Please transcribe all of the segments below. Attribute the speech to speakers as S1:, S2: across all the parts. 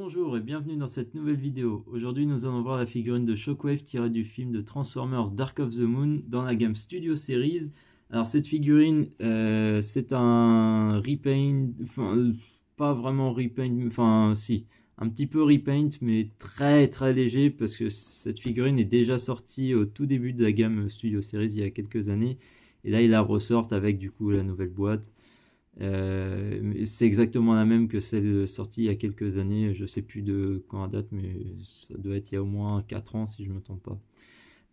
S1: Bonjour et bienvenue dans cette nouvelle vidéo. Aujourd'hui nous allons voir la figurine de Shockwave tirée du film de Transformers Dark of the Moon dans la gamme Studio Series. Alors cette figurine c'est un repaint, enfin pas vraiment repaint, enfin si, un petit peu repaint mais très léger parce que cette figurine est déjà sortie au tout début de la gamme Studio Series il y a quelques années. Et là ils la ressortent avec du coup la nouvelle boîte. C'est exactement la même que celle sortie il y a quelques années, je sais plus de quand elle date, mais ça doit être il y a au moins 4 ans si je me trompe pas.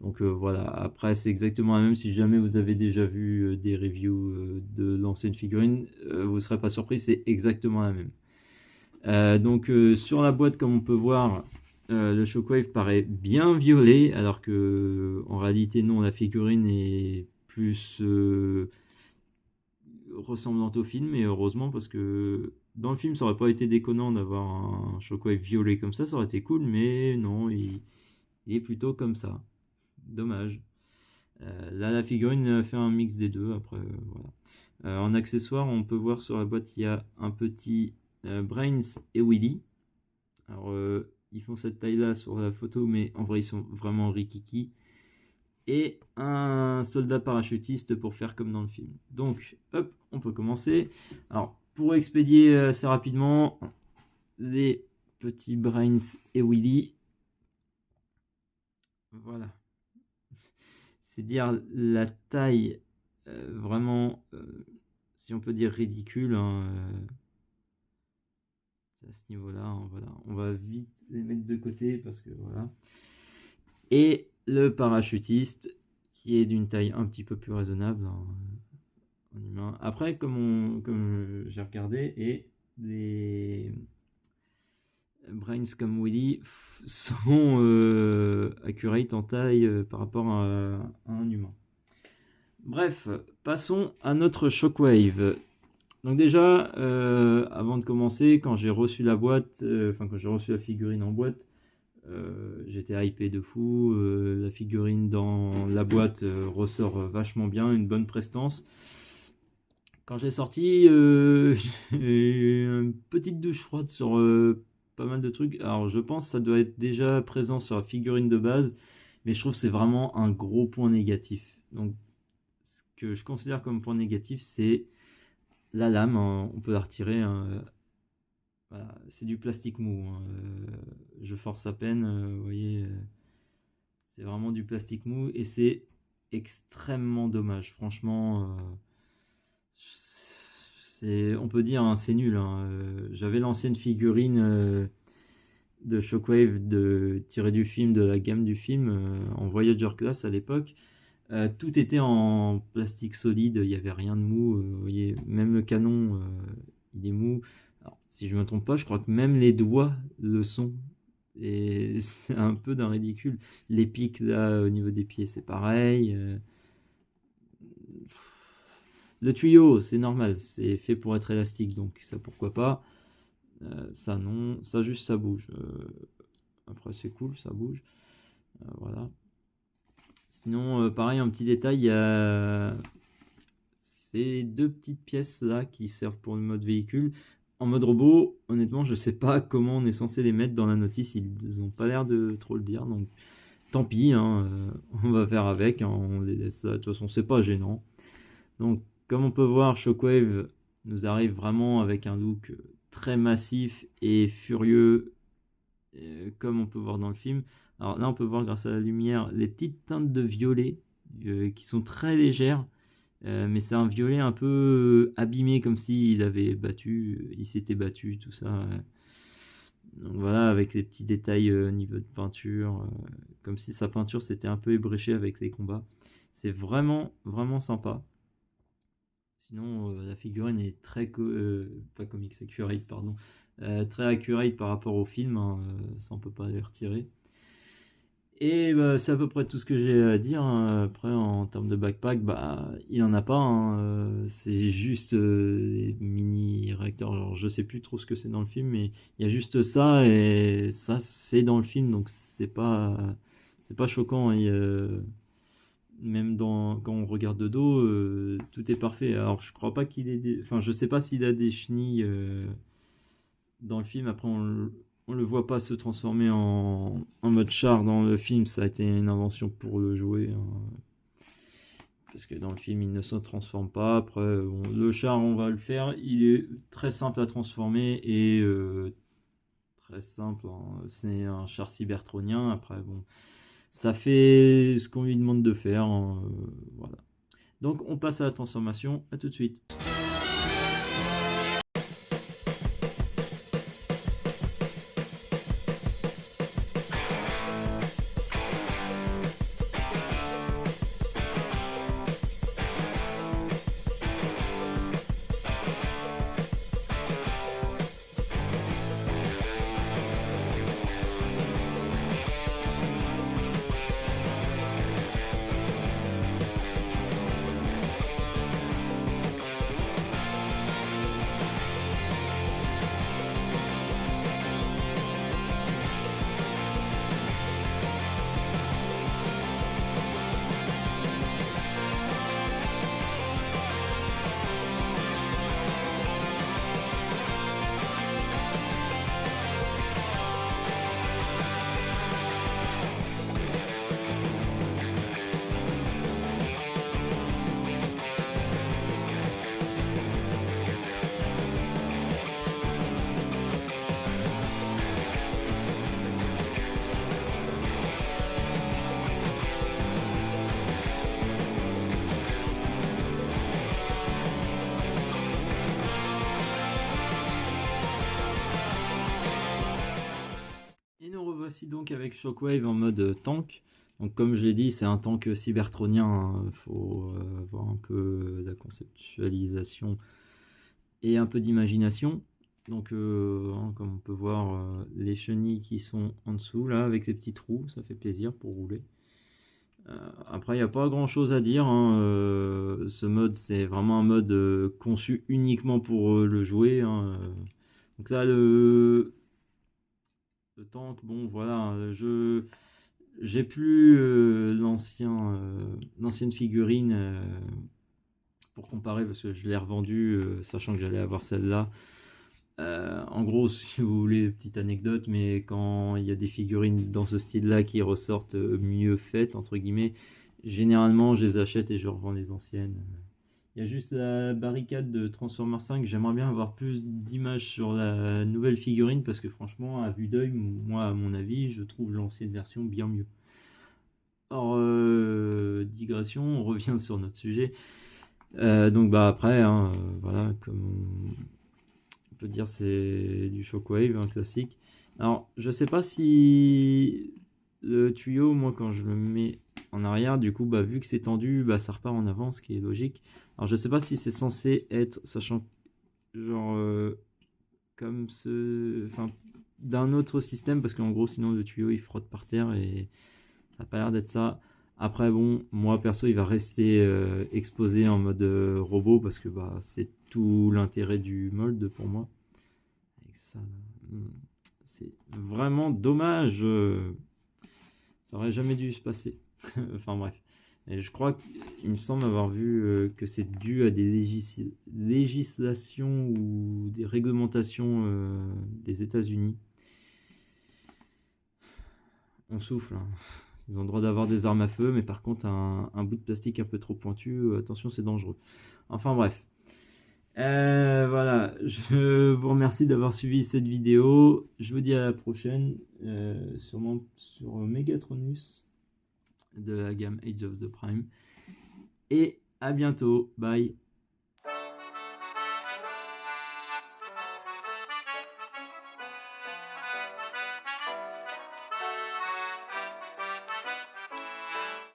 S1: Donc voilà, après c'est exactement la même, si jamais vous avez déjà vu des reviews de l'ancienne figurine, vous ne serez pas surpris, c'est exactement la même. Donc sur la boîte, comme on peut voir, le Shockwave paraît bien violet, alors que en réalité non, la figurine est plus ressemblante au film, et heureusement, parce que dans le film ça aurait pas été déconnant d'avoir un Shockwave violet comme ça aurait été cool, mais non, il est plutôt comme ça. Dommage. Là la figurine fait un mix des deux, après voilà. En accessoire, on peut voir sur la boîte il y a un petit Brains et Willy. Alors ils font cette taille là sur la photo, mais en vrai ils sont vraiment rikiki. Et un soldat parachutiste pour faire comme dans le film. Donc, hop, on peut commencer. Alors, pour expédier assez rapidement, les petits Brains et Willy. Voilà. C'est dire la taille vraiment, si on peut dire ridicule, hein, c'est à ce niveau-là. Hein, voilà. On va vite les mettre de côté parce que voilà. Et le parachutiste qui est d'une taille un petit peu plus raisonnable, hein, en humain. Après, comme j'ai regardé, et les Brains comme Willy sont accurate en taille par rapport à un humain. Bref, passons à notre Shockwave. Donc déjà, avant de commencer, quand j'ai reçu la boîte, quand j'ai reçu la figurine en boîte, j'étais hypé de fou. La figurine dans la boîte ressort vachement bien, une bonne prestance. Quand j'ai sorti, j'ai eu une petite douche froide sur pas mal de trucs. Alors je pense que ça doit être déjà présent sur la figurine de base, mais je trouve que c'est vraiment un gros point négatif. Donc ce que je considère comme point négatif, c'est la lame, hein, on peut la retirer, hein, voilà, c'est du plastique mou, hein, je force à peine, vous voyez, c'est vraiment du plastique mou et c'est extrêmement dommage. Franchement, on peut dire, hein, c'est nul. Hein. J'avais l'ancienne figurine de Shockwave tirée du film, de la gamme du film, en Voyager Class à l'époque. Tout était en plastique solide, il n'y avait rien de mou. Vous voyez, même le canon, il est mou. Alors, si je ne me trompe pas, je crois que même les doigts le sont. Et c'est un peu d'un ridicule. Les pics là au niveau des pieds, c'est pareil. Le tuyau, c'est normal, c'est fait pour être élastique, donc ça pourquoi pas. Ça non, ça juste ça bouge. Après c'est cool, ça bouge. Voilà. Sinon, pareil, un petit détail, il y a ces deux petites pièces là qui servent pour le mode véhicule. En mode robot, honnêtement, je sais pas comment on est censé les mettre dans la notice, ils ont pas l'air de trop le dire, donc tant pis, hein, on va faire avec, hein, on les laisse là, de toute façon c'est pas gênant. Donc comme on peut voir, Shockwave nous arrive vraiment avec un look très massif et furieux, comme on peut voir dans le film. Alors là, on peut voir grâce à la lumière les petites teintes de violet qui sont très légères, mais c'est un violet un peu abîmé, comme s'il avait battu, il s'était battu, tout ça. Donc voilà, avec les petits détails au niveau de peinture, comme si sa peinture s'était un peu ébréchée avec les combats. C'est vraiment sympa. Sinon, la figurine est pas comics accurate, pardon, très accurate par rapport au film, hein, ça on peut pas les retirer. Et bah, c'est à peu près tout ce que j'ai à dire. Hein. Après, en termes de backpack, bah, il en a pas. Hein. C'est juste des mini réacteurs. Genre, je sais plus trop ce que c'est dans le film, mais il y a juste ça et ça c'est dans le film, donc c'est pas choquant. Hein. Même quand on regarde de dos, tout est parfait. Alors, je crois pas qu'il ait enfin, je sais pas s'il a des chenilles dans le film. Après, on le voit pas se transformer en mode char dans le film, ça a été une invention pour le jouer, hein. Parce que dans le film il ne se transforme pas. Après bon, le char on va le faire, il est très simple à transformer et très simple, hein. C'est un char cybertronien. Après bon, ça fait ce qu'on lui demande de faire, hein, voilà. Donc on passe à la transformation, à tout de suite. Et nous revoici donc avec Shockwave en mode tank. Donc comme je l'ai dit, c'est un tank cybertronien, hein. Faut avoir un peu de la conceptualisation et un peu d'imagination. Donc hein, comme on peut voir, les chenilles qui sont en dessous là avec ces petits trous, ça fait plaisir pour rouler. Après il n'y a pas grand chose à dire, hein. Ce mode c'est vraiment un mode conçu uniquement pour le jouer, hein. Donc ça le tank, bon voilà, j'ai plus l'ancienne figurine pour comparer parce que je l'ai revendue sachant que j'allais avoir celle-là. En gros, si vous voulez, petite anecdote, mais quand il y a des figurines dans ce style-là qui ressortent mieux faites, entre guillemets, généralement je les achète et je revends les anciennes. Il y a juste la barricade de Transformers 5, j'aimerais bien avoir plus d'images sur la nouvelle figurine parce que franchement, à vue d'œil, moi, à mon avis, je trouve l'ancienne version bien mieux. Or, digression, on revient sur notre sujet. Donc bah après, hein, voilà, comme on peut dire, c'est du Shockwave, un classique. Alors, je sais pas si le tuyau, moi, quand je le mets en arrière, du coup, bah, vu que c'est tendu, bah, ça repart en avant, ce qui est logique. Alors, je sais pas si c'est censé être, sachant, genre, comme ce... Enfin, d'un autre système, parce qu'en gros, sinon, le tuyau, il frotte par terre et ça n'a pas l'air d'être ça. Après, bon, moi, perso, il va rester exposé en mode robot, parce que bah, c'est tout l'intérêt du mold pour moi. Avec ça, c'est vraiment dommage. Ça aurait jamais dû se passer. Enfin bref. Et je crois qu'il me semble avoir vu que c'est dû à des législations ou des réglementations des États-Unis. On souffle, hein. Ils ont le droit d'avoir des armes à feu, mais par contre, un bout de plastique un peu trop pointu, attention, c'est dangereux. Enfin bref. Voilà, je vous remercie d'avoir suivi cette vidéo. Je vous dis à la prochaine, sûrement sur Megatronus de la gamme Age of the Prime. Et à bientôt, bye.